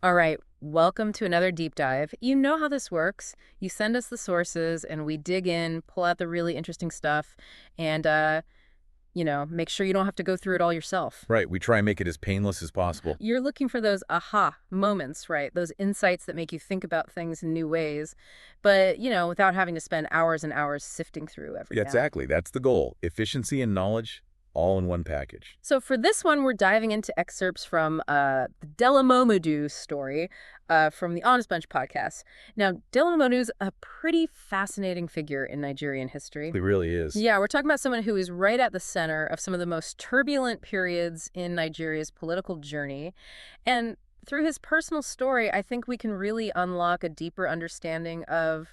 All right, welcome to another deep dive. You know how this works. You send us the sources and we dig in, pull out the really interesting stuff, and make sure you don't have to go through it all yourself. Right, we try and make it as painless as possible. You're looking for those aha moments, right? Those insights that make you think about things in new ways, but, without having to spend hours and hours sifting through every Yeah, data. exactly, that's the goal. Efficiency and knowledge, all in one package. So for this one, we're diving into excerpts from the Dele Momodu story from the Honest Bunch podcast. Now, Dele Momodu's a pretty fascinating figure in Nigerian history. It really is. Yeah, we're talking about someone who is right at the center of some of the most turbulent periods in Nigeria's political journey. And through his personal story, I think we can really unlock a deeper understanding of,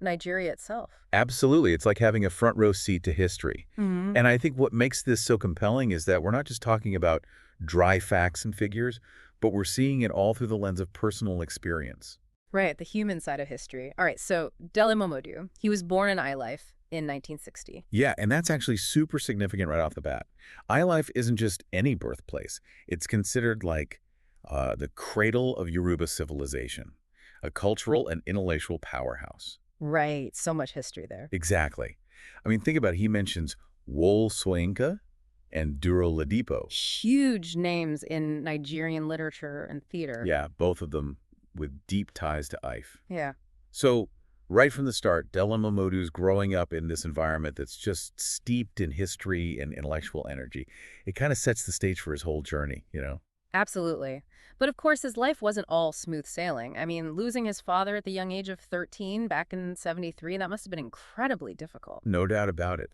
Nigeria itself. Absolutely, it's like having a front row seat to history. Hmm. And I think what makes this so compelling is that we're not just talking about dry facts and figures, but we're seeing it all through the lens of personal experience. Right, the human side of history. All right, so Dele Momodu, he was born in Life in 1960. Yeah, and that's actually super significant right off the bat. iLife isn't just any birthplace. It's considered like the cradle of Yoruba civilization, a cultural and intellectual powerhouse. Right, so much history there. Exactly. I mean, think about it. He mentions Wole Soyinka and Duro Ladipo. Huge names in Nigerian literature and theater. Yeah, both of them with deep ties to Ife. Yeah. So, right from the start, Dele Momodu's growing up in this environment that's just steeped in history and intellectual energy. It kind of sets the stage for his whole journey. Absolutely. But of course, his life wasn't all smooth sailing. I mean, losing his father at the young age of 13 back in 73, that must have been incredibly difficult. No doubt about it.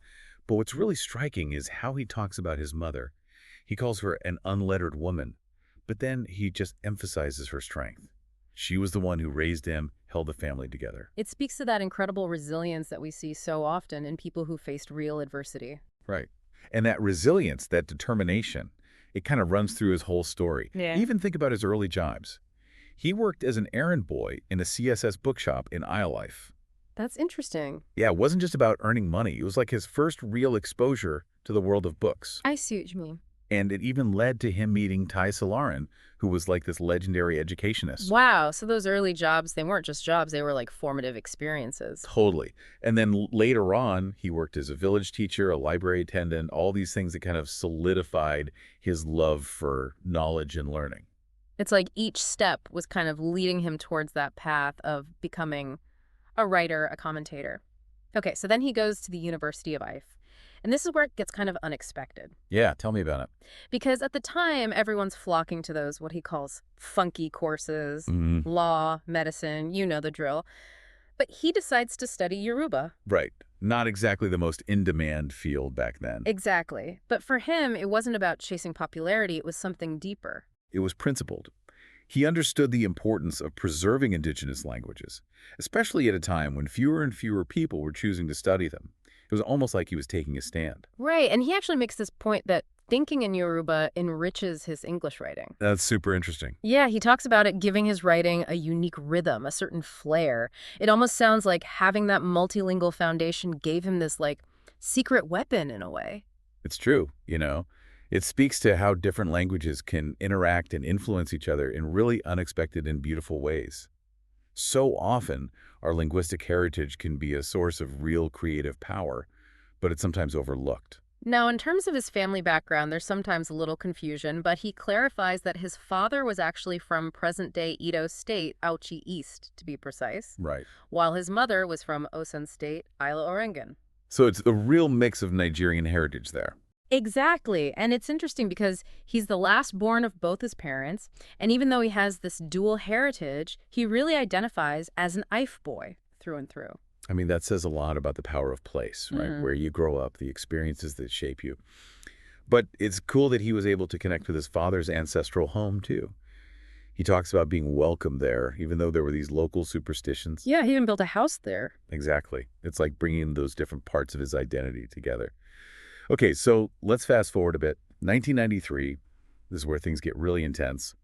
But what's really striking is how he talks about his mother. He calls her an unlettered woman, but then he just emphasizes her strength. She was the one who raised him, held the family together. It speaks to that incredible resilience that we see so often in people who faced real adversity. Right. And that resilience, that determination, it kind of runs through his whole story. Yeah. Even think about his early jobs. He worked as an errand boy in a CSS bookshop in Life. That's interesting. Yeah, it wasn't just about earning money. It was like his first real exposure to the world of books. I see what you mean. And it even led to him meeting Ty Solarin, who was like this legendary educationist. Wow, so those early jobs, they weren't just jobs, they were like formative experiences. Totally. And then later on, he worked as a village teacher, a library attendant, all these things that kind of solidified his love for knowledge and learning. It's like each step was kind of leading him towards that path of becoming a writer, a commentator. Okay, so then he goes to the University of Ife. And this is where it gets kind of unexpected. Yeah, tell me about it. Because at the time, everyone's flocking to those, what he calls funky courses, Mhm. law, medicine, you know the drill. But he decides to study Yoruba. Right. Not exactly the most in-demand field back then. Exactly. But for him, it wasn't about chasing popularity, it was something deeper. It was principled. He understood the importance of preserving indigenous languages, especially at a time when fewer and fewer people were choosing to study them. It was almost like he was taking a stand. Right, and he actually makes this point that thinking in Yoruba enriches his English writing. That's super interesting. Yeah, he talks about it giving his writing a unique rhythm, a certain flair. It almost sounds like having that multilingual foundation gave him this, like, secret weapon in a way. It's true. It speaks to how different languages can interact and influence each other in really unexpected and beautiful ways. So often, our linguistic heritage can be a source of real creative power, but it's sometimes overlooked. Now, in terms of his family background, there's sometimes a little confusion, but he clarifies that his father was actually from present-day Edo State, Auchi East, to be precise, Right. while his mother was from Osun State, Isla Orengon. So it's a real mix of Nigerian heritage there. Exactly. And it's interesting because he's the last born of both his parents. And even though he has this dual heritage, he really identifies as an Ife boy through and through. I mean, that says a lot about the power of place, right? Mhm. Where you grow up, the experiences that shape you. But it's cool that he was able to connect with his father's ancestral home, too. He talks about being welcome there, even though there were these local superstitions. Yeah, he even built a house there. Exactly. It's like bringing those different parts of his identity together. Okay, so let's fast forward a bit. 1993, this is where things get really intense.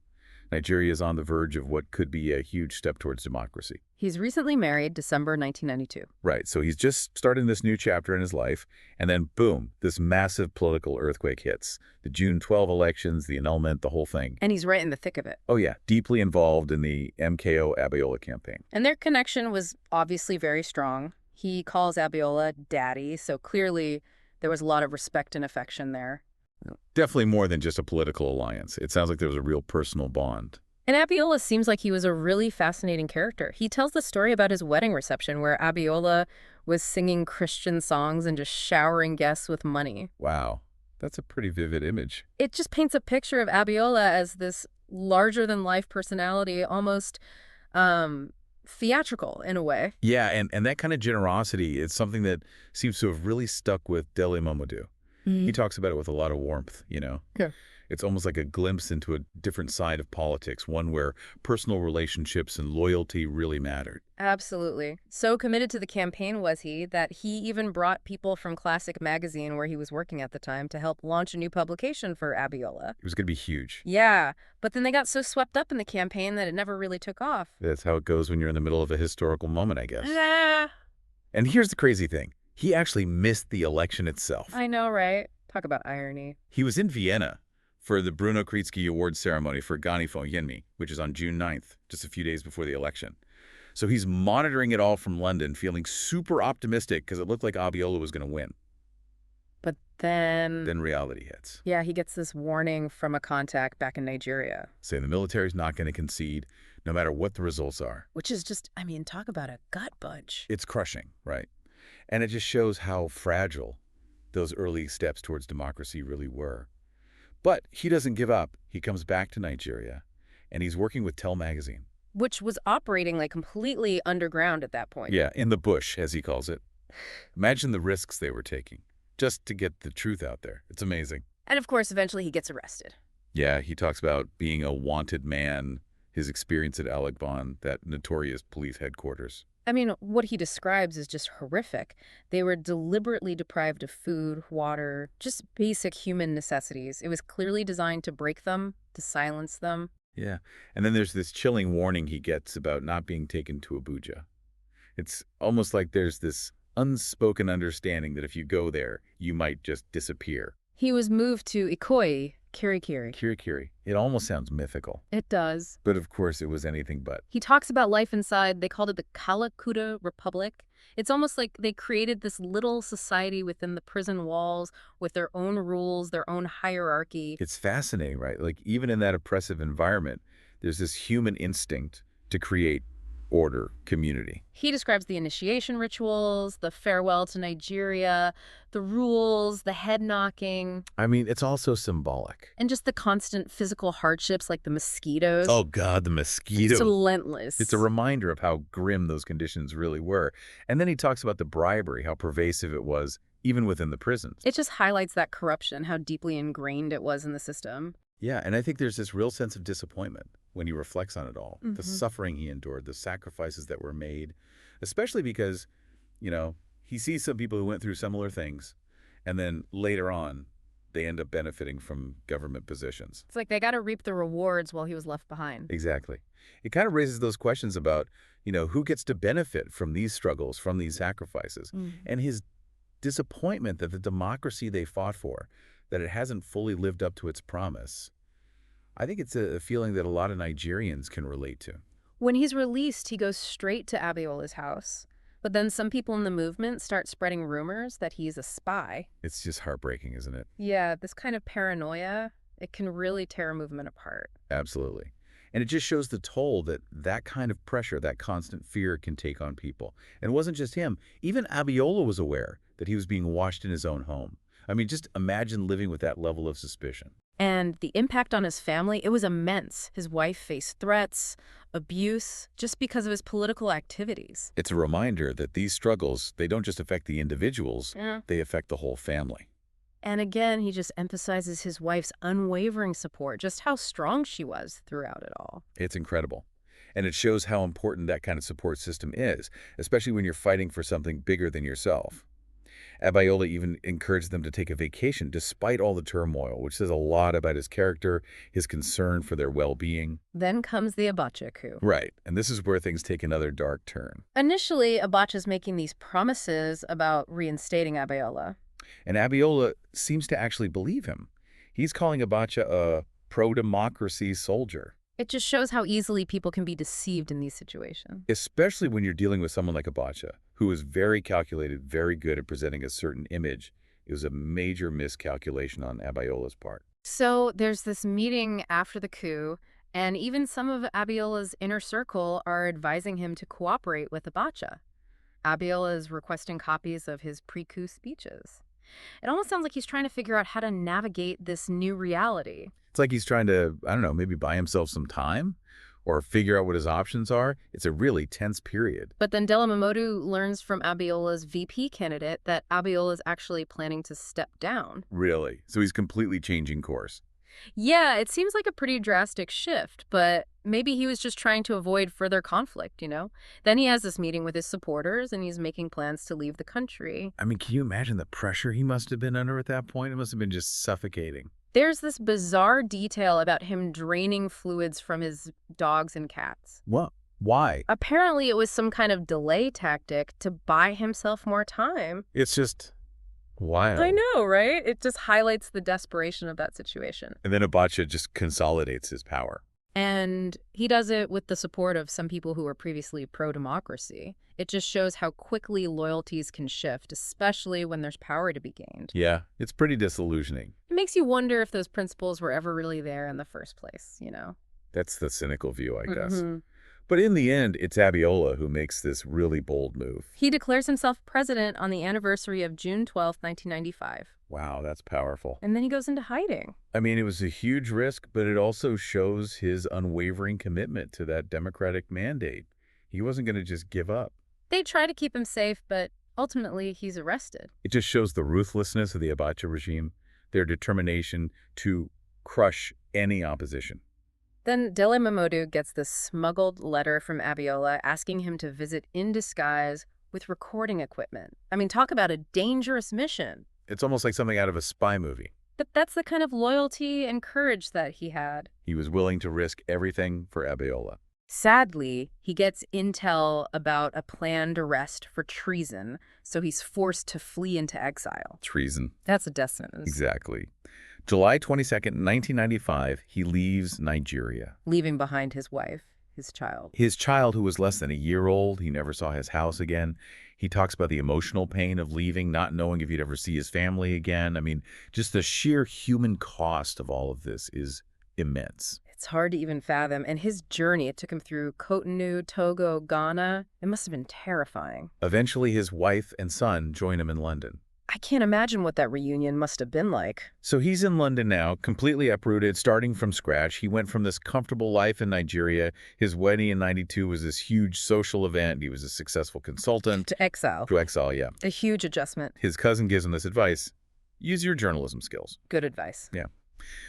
Nigeria is on the verge of what could be a huge step towards democracy. He's recently married, December 1992. Right, so he's just starting this new chapter in his life, and then boom, this massive political earthquake hits. The June 12 elections, the annulment, the whole thing. And he's right in the thick of it. Oh yeah, deeply involved in the MKO Abiola campaign. And their connection was obviously very strong. He calls Abiola daddy, so clearly there was a lot of respect and affection there. Definitely more than just a political alliance. It sounds like there was a real personal bond. And Abiola seems like he was a really fascinating character. He tells the story about his wedding reception where Abiola was singing Christian songs and just showering guests with money. Wow, that's a pretty vivid image. It just paints a picture of Abiola as this larger-than-life personality, almost theatrical in a way. Yeah, and that kind of generosity is something that seems to have really stuck with Dele Momodu. He talks about it with a lot of warmth, you know? Yeah. It's almost like a glimpse into a different side of politics, one where personal relationships and loyalty really mattered. Absolutely. So committed to the campaign was he that he even brought people from Classic magazine where he was working at the time to help launch a new publication for Abiola. It was going to be huge. Yeah, but then they got so swept up in the campaign that it never really took off. That's how it goes when you're in the middle of a historical moment, I guess. Yeah. And here's the crazy thing. He actually missed the election itself. I know, right? Talk about irony. He was in Vienna for the Bruno Kreisky Award ceremony for Gani Yenmi, which is on June 9th, just a few days before the election. So he's monitoring it all from London, feeling super optimistic because it looked like Abiola was going to win. But then... Then reality hits. Yeah, he gets this warning from a contact back in Nigeria. Saying the military's not going to concede, no matter what the results are. Which is just, I mean, talk about a gut punch. It's crushing, right? And it just shows how fragile those early steps towards democracy really were. But he doesn't give up. He comes back to Nigeria, and he's working with Tell magazine. Which was operating like completely underground at that point. Yeah, in the bush, as he calls it. Imagine the risks they were taking just to get the truth out there. It's amazing. And of course, eventually he gets arrested. Yeah, he talks about being a wanted man, his experience at Alagbon, that notorious police headquarters. I mean, what he describes is just horrific. They were deliberately deprived of food, water, just basic human necessities. It was clearly designed to break them, to silence them. Yeah, and then there's this chilling warning he gets about not being taken to Abuja. It's almost like there's this unspoken understanding that if you go there, you might just disappear. He was moved to Ikoyi, Kirikiri. Kirikiri. It almost sounds mythical. It does. But of course it was anything but. He talks about life inside. They called it the Kalakuta Republic. It's almost like they created this little society within the prison walls with their own rules, their own hierarchy. It's fascinating, right? Like even in that oppressive environment, there's this human instinct to create order, community. He describes the initiation rituals, the farewell to Nigeria, the rules, the head knocking. I mean, it's also symbolic. And just the constant physical hardships like the mosquitoes. Oh, God, the mosquitoes. It's relentless. It's a reminder of how grim those conditions really were. And then he talks about the bribery, how pervasive it was, even within the prisons. It just highlights that corruption, how deeply ingrained it was in the system. Yeah, and I think there's this real sense of disappointment when he reflects on it all. The suffering he endured, the sacrifices that were made, especially because, you know, he sees some people who went through similar things, and then later on, they end up benefiting from government positions. It's like they got to reap the rewards while he was left behind. Exactly. It kind of raises those questions about, you know, who gets to benefit from these struggles, from these sacrifices, and his disappointment that the democracy they fought for, that it hasn't fully lived up to its promise. I think it's a feeling that a lot of Nigerians can relate to. When he's released, he goes straight to Abiola's house. But then some people in the movement start spreading rumors that he's a spy. It's just heartbreaking, isn't it? Yeah, this kind of paranoia, it can really tear a movement apart. Absolutely. And it just shows the toll that that kind of pressure, that constant fear can take on people. And it wasn't just him. Even Abiola was aware that he was being watched in his own home. I mean, just imagine living with that level of suspicion. And the impact on his family, it was immense. His wife faced threats, abuse, just because of his political activities. It's a reminder that these struggles, they don't just affect the individuals, Yeah. they affect the whole family. And again, he just emphasizes his wife's unwavering support, just how strong she was throughout it all. It's incredible. And it shows how important that kind of support system is, especially when you're fighting for something bigger than yourself. Abiola even encouraged them to take a vacation despite all the turmoil, which says a lot about his character, his concern for their well-being. Then comes the Abacha coup. Right, and this is where things take another dark turn. Initially, Abacha's making these promises about reinstating Abiola. And Abiola seems to actually believe him. He's calling Abacha a pro-democracy soldier. It just shows how easily people can be deceived in these situations. Especially when you're dealing with someone like Abacha, who is very calculated, very good at presenting a certain image. It was a major miscalculation on Abiola's part. So there's this meeting after the coup, and even some of Abiola's inner circle are advising him to cooperate with Abacha. Abiola is requesting copies of his pre-coup speeches. It almost sounds like he's trying to figure out how to navigate this new reality. It's like he's trying to, I don't know, maybe buy himself some time or figure out what his options are. It's a really tense period. But then Dele Momodu learns from Abiola's VP candidate that Abiola is actually planning to step down. Really? So he's completely changing course. Yeah, it seems like a pretty drastic shift, but maybe he was just trying to avoid further conflict, Then he has this meeting with his supporters, and he's making plans to leave the country. I mean, can you imagine the pressure he must have been under at that point? It must have been just suffocating. There's this bizarre detail about him draining fluids from his dogs and cats. What? Why? Apparently, it was some kind of delay tactic to buy himself more time. It's just wild. I know, right? It just highlights the desperation of that situation. And then Abacha just consolidates his power. And he does it with the support of some people who were previously pro-democracy. It just shows how quickly loyalties can shift, especially when there's power to be gained. Yeah, it's pretty disillusioning. It makes you wonder if those principles were ever really there in the first place, That's the cynical view, I guess. Mm-hmm. But in the end, it's Abiola who makes this really bold move. He declares himself president on the anniversary of June 12, 1995. Wow, that's powerful. And then he goes into hiding. I mean, it was a huge risk, but it also shows his unwavering commitment to that democratic mandate. He wasn't going to just give up. They try to keep him safe, but ultimately he's arrested. It just shows the ruthlessness of the Abacha regime, their determination to crush any opposition. Then Dele Momodu gets this smuggled letter from Abiola asking him to visit in disguise with recording equipment. I mean, talk about a dangerous mission. It's almost like something out of a spy movie. But that's the kind of loyalty and courage that he had. He was willing to risk everything for Abiola. Sadly, he gets intel about a planned arrest for treason, so he's forced to flee into exile. Treason. That's a death sentence. Exactly. July 22nd, 1995, he leaves Nigeria. Leaving behind his wife, his child. His child, who was less than a year old, he never saw his house again. He talks about the emotional pain of leaving, not knowing if he'd ever see his family again. I mean, just the sheer human cost of all of this is immense. It's hard to even fathom. And his journey, it took him through Cotonou, Togo, Ghana. It must have been terrifying. Eventually, his wife and son join him in London. I can't imagine what that reunion must have been like. So he's in London now, completely uprooted, starting from scratch. He went from this comfortable life in Nigeria. His wedding in '92 was this huge social event. He was a successful consultant. To exile. To exile, yeah. A huge adjustment. His cousin gives him this advice. Use your journalism skills. Good advice. Yeah.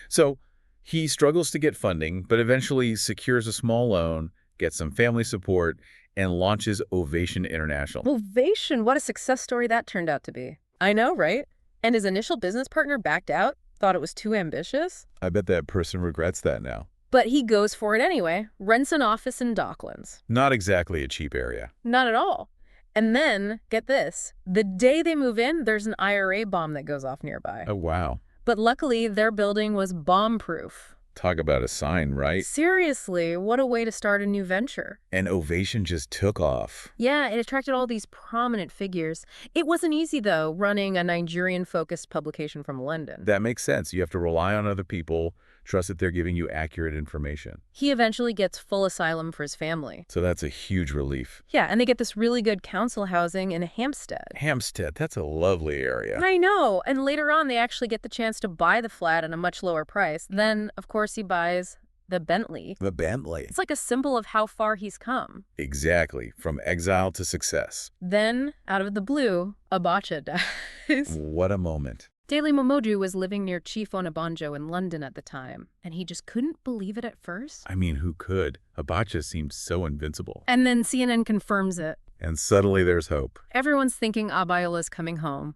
So he struggles to get funding, but eventually secures a small loan, gets some family support, and launches Ovation International. Ovation, what a success story that turned out to be. I know, right? And his initial business partner backed out, thought it was too ambitious. I bet that person regrets that now. But he goes for it anyway, rents an office in Docklands. Not exactly a cheap area. Not at all. And then, get this, the day they move in, there's an IRA bomb that goes off nearby. Oh, wow. But luckily, their building was bomb-proof. Talk about a sign, right? Seriously, what a way to start a new venture. And Ovation just took off. Yeah, it attracted all these prominent figures. It wasn't easy, though, running a Nigerian-focused publication from London. That makes sense. You have to rely on other people, trust that they're giving you accurate information. He eventually gets full asylum for his family. So that's a huge relief. Yeah, and they get this really good council housing in Hampstead. Hampstead, that's a lovely area. I know, and later on they actually get the chance to buy the flat at a much lower price. Then, of course, he buys the Bentley. The Bentley. It's like a symbol of how far he's come. Exactly. From exile to success. Then, out of the blue, Abacha dies. What a moment. Dele Momodu was living near Chief Onabanjo in London at the time, and he just couldn't believe it at first. I mean, who could? Abacha seemed so invincible. And then CNN confirms it. And suddenly there's hope. Everyone's thinking Abiola's coming home.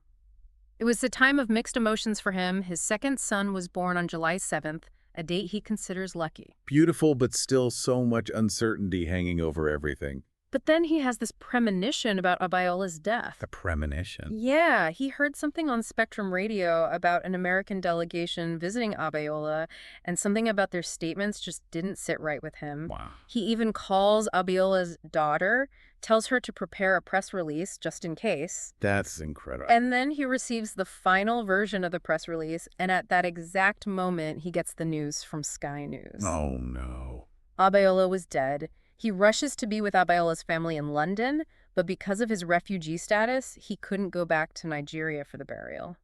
It was a time of mixed emotions for him. His second son was born on July 7th, a date he considers lucky. Beautiful, but still so much uncertainty hanging over everything. But then he has this premonition about Abiola's death. A premonition. Yeah, he heard something on Spectrum Radio about an American delegation visiting Abiola, and something about their statements just didn't sit right with him. Wow. He even calls Abiola's daughter, tells her to prepare a press release just in case. That's incredible. And then he receives the final version of the press release, and at that exact moment, he gets the news from Sky News. Oh, no. Abiola was dead. He rushes to be with Abiola's family in London, but because of his refugee status, he couldn't go back to Nigeria for the burial.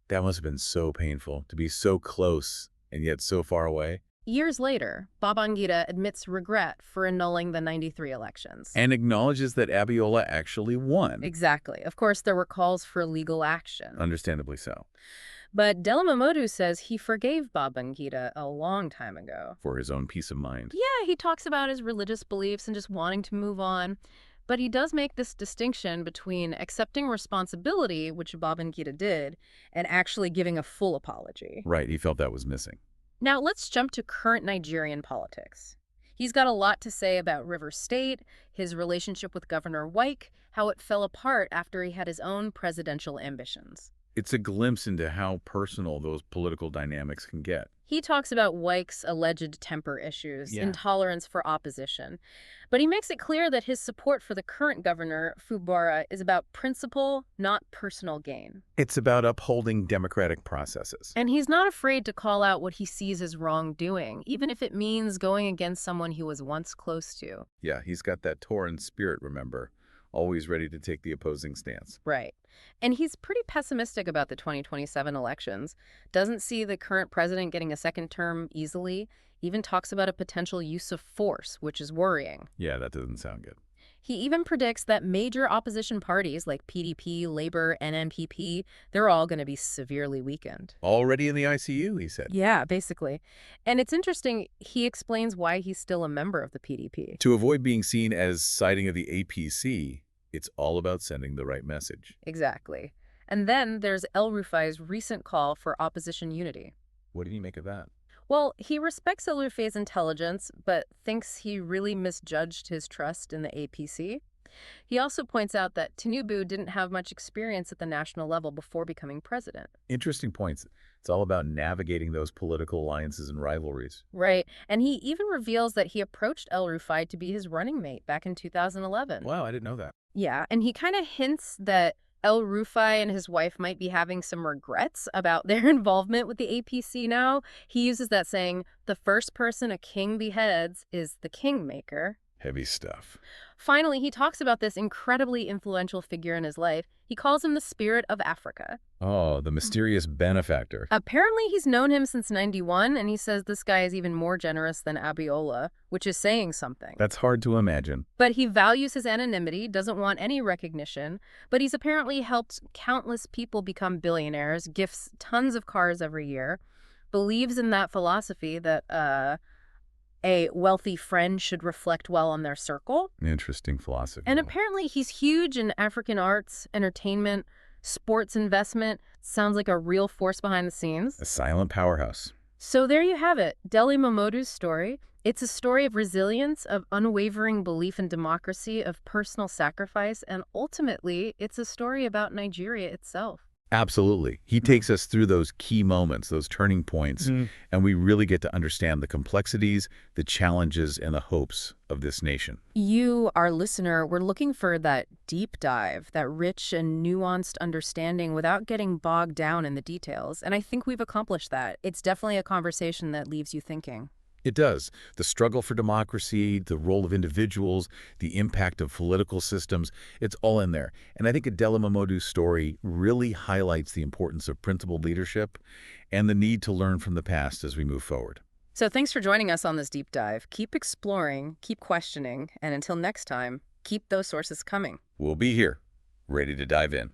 That must have been so painful, to be so close and yet so far away. Years later, Babangida admits regret for annulling the '93 elections. And acknowledges that Abiola actually won. Exactly. Of course, there were calls for legal action. Understandably so. But Dele Momodu says he forgave Babangida a long time ago. For his own peace of mind. Yeah, he talks about his religious beliefs and just wanting to move on. But he does make this distinction between accepting responsibility, which Babangida did, and actually giving a full apology. Right, he felt that was missing. Now, let's jump to current Nigerian politics. He's got a lot to say about River State, his relationship with Governor Wike, how it fell apart after he had his own presidential ambitions. It's a glimpse into how personal those political dynamics can get. He talks about Wike's alleged temper issues, Yeah. intolerance for opposition. But he makes it clear that his support for the current governor, Fubara, is about principle, not personal gain. It's about upholding democratic processes. And he's not afraid to call out what he sees as wrongdoing, even if it means going against someone he was once close to. Yeah, he's got that Tauran spirit, remember, always ready to take the opposing stance. Right. And he's pretty pessimistic about the 2027 elections, doesn't see the current president getting a second term easily, even talks about a potential use of force, which is worrying. Yeah, that doesn't sound good. He even predicts that major opposition parties like PDP, Labour, and NPP, they're all going to be severely weakened. Already in the ICU, he said. Yeah, basically. And it's interesting, he explains why he's still a member of the PDP. To avoid being seen as siding of the APC, it's all about sending the right message. Exactly. And then there's El Rufai's recent call for opposition unity. What did he make of that? Well, he respects El Rufai's intelligence, but thinks he really misjudged his trust in the APC. He also points out that Tinubu didn't have much experience at the national level before becoming president. Interesting points. It's all about navigating those political alliances and rivalries. Right. And he even reveals that he approached El Rufai to be his running mate back in 2011. Wow, I didn't know that. Yeah, and he kind of hints that El Rufai and his wife might be having some regrets about their involvement with the APC now. He uses that saying, the first person a king beheads is the kingmaker. Heavy stuff. Finally, he talks about this incredibly influential figure in his life. He calls him the spirit of Africa. Oh, the mysterious benefactor. Apparently, he's known him since '91, and he says this guy is even more generous than Abiola, which is saying something. That's hard to imagine. But he values his anonymity, doesn't want any recognition, but he's apparently helped countless people become billionaires, gifts tons of cars every year, believes in that philosophy that a wealthy friend should reflect well on their circle. Interesting philosophy. And apparently he's huge in African arts, entertainment, sports investment. Sounds like a real force behind the scenes. A silent powerhouse. So there you have it, Dele Momodu's story. It's a story of resilience, of unwavering belief in democracy, of personal sacrifice, and ultimately, it's a story about Nigeria itself. Absolutely. He takes us through those key moments, those turning points, and we really get to understand the complexities, the challenges, and the hopes of this nation. You, our listener, were looking for that deep dive, that rich and nuanced understanding without getting bogged down in the details. And I think we've accomplished that. It's definitely a conversation that leaves you thinking. It does. The struggle for democracy, the role of individuals, the impact of political systems, it's all in there. And I think Dele Momodu's story really highlights the importance of principled leadership and the need to learn from the past as we move forward. So thanks for joining us on this deep dive. Keep exploring, keep questioning, and until next time, keep those sources coming. We'll be here, ready to dive in.